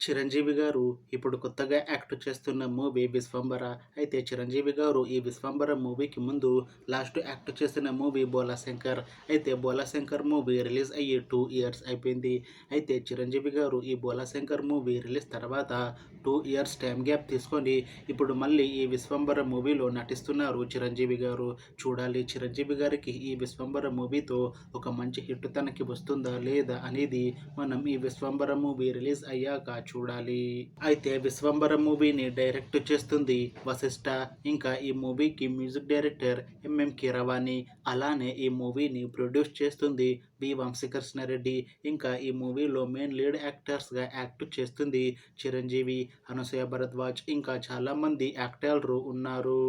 చిరంజీవి గారు ఇప్పుడు కొత్తగా యాక్ట్ చేస్తున్న మూవీ 'విశ్వంబర'. అయితే చిరంజీవి గారు ఈ 'విశ్వంబర' మూవీకి ముందు లాస్ట్ యాక్ట్ చేసిన మూవీ 'బోలాశంకర్'. అయితే 'బోలాశంకర్' మూవీ రిలీజ్ అయ్యి 2 ఇయర్స్ అయిపోయింది. అయితే చిరంజీవి గారు ఈ 'బోలాశంకర్' మూవీ రిలీజ్ తర్వాత 2 ఇయర్స్ టైం గ్యాప్ తీసుకొని ఇప్పుడు మళ్ళీ ఈ 'విశ్వంబర' మూవీలో నటిస్తున్నారు చిరంజీవి గారు. చూడాలి చిరంజీవి గారికి ఈ 'విశ్వంబర' మూవీతో ఒక మంచి హిట్ తనకి వస్తుందా లేదా అనేది మనం ఈ 'విశ్వంబర' మూవీ రిలీజ్ అయ్యాక చూడాలి. అయితే 'విశ్వంబర' మూవీని డైరెక్ట్ చేస్తుంది వశిష్ఠ. ఇంకా ఈ మూవీకి మ్యూజిక్ డైరెక్టర్ ఎంఎం కీరవాణి. అలానే ఈ మూవీని ప్రొడ్యూస్ చేస్తుంది బి వంశీకృష్ణారెడ్డి. ఇంకా ఈ మూవీలో మెయిన్ లీడ్ యాక్టర్స్గా యాక్ట్ చేస్తుంది చిరంజీవి, అనసూయ భరద్వాజ్, ఇంకా చాలామంది యాక్టర్లు ఉన్నారు.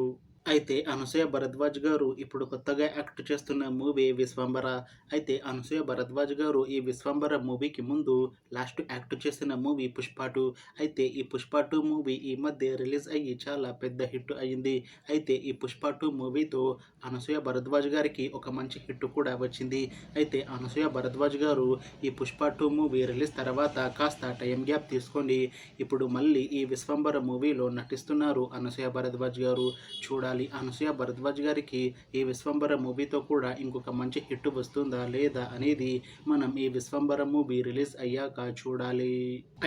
అయితే అనసూయ భరద్వాజ్ గారు ఇప్పుడు కొత్తగా యాక్ట్ చేస్తున్న మూవీ 'విశ్వంబర'. అయితే అనసూయ భరద్వాజ్ గారు ఈ 'విశ్వంబర' మూవీకి ముందు లాస్ట్ యాక్ట్ చేసిన మూవీ 'పుష్ప 2'. అయితే ఈ 'పుష్ప 2' మూవీ ఈ మధ్య రిలీజ్ అయ్యి చాలా పెద్ద హిట్ అయింది. అయితే ఈ 'పుష్ప 2' మూవీతో అనసూయ భరద్వాజ్ గారికి ఒక మంచి హిట్ కూడా వచ్చింది. అయితే అనసూయ భరద్వాజ్ గారు ఈ 'పుష్ప 2' మూవీ రిలీజ్ తర్వాత కాస్త టైం గ్యాప్ తీసుకొని ఇప్పుడు మళ్ళీ ఈ 'విశ్వంబర' మూవీలో నటిస్తున్నారు అనసూయ భరద్వాజ్ గారు. చూడాలి అనసూయ భరద్వాజ్ గారికి ఈ 'విశ్వంబర' మూవీతో కూడా ఇంకొక మంచి హిట్ వస్తుందా లేదా అనేది మనం ఈ 'విశ్వంబర' మూవీ రిలీజ్ అయ్యాక చూడాలి.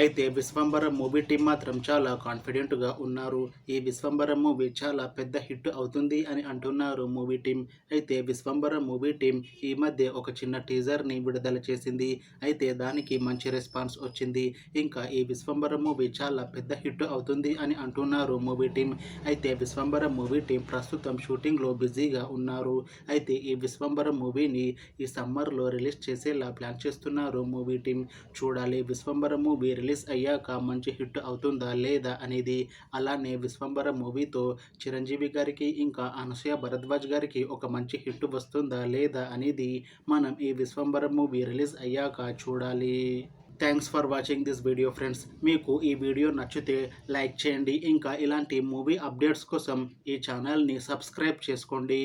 అయితే 'విశ్వంబర' మూవీ టీం మాత్రం చాలా కాన్ఫిడెంట్గా ఉన్నారు. ఈ 'విశ్వంబర' మూవీ చాలా పెద్ద హిట్ అవుతుంది అని అంటున్నారు మూవీ టీం. అయితే 'విశ్వంబర' మూవీ టీం ఈ మధ్య ఒక చిన్న టీజర్ని విడుదల చేసింది. అయితే దానికి మంచి రెస్పాన్స్ వచ్చింది. ఇంకా ఈ 'విశ్వంబర' మూవీ చాలా పెద్ద హిట్ అవుతుంది అని అంటున్నారు మూవీ టీం. అయితే 'విశ్వంబర' మూవీ టీం ప్రస్తుతం షూటింగ్లో బిజీగా ఉన్నారు. అయితే ఈ 'విశ్వంబర' మూవీని ఈ సమ్మర్లో రిలీజ్ చేసేలా ప్లాన్ చేస్తున్నారు మూవీ టీం. చూడాలి 'విశ్వంబర' మూవీ రిలీజ్ అయ్యాక మంచి హిట్ అవుతుందా లేదా అనేది. అలానే 'విశ్వంబర' మూవీతో చిరంజీవి గారికి ఇంకా అనసూయ భరద్వాజ్ గారికి ఒక మంచి హిట్ వస్తుందా లేదా అనేది మనం ఈ 'విశ్వంబర' మూవీ రిలీజ్ అయ్యాక చూడాలి. Thanks for watching this video friends. మీకు ఈ వీడియో నచ్చితే లైక్ చేయండి. ఇంకా ఇలాంటి మూవీ అప్డేట్స్ కోసం ఈ ఛానల్ని సబ్స్క్రైబ్ చేసుకోండి.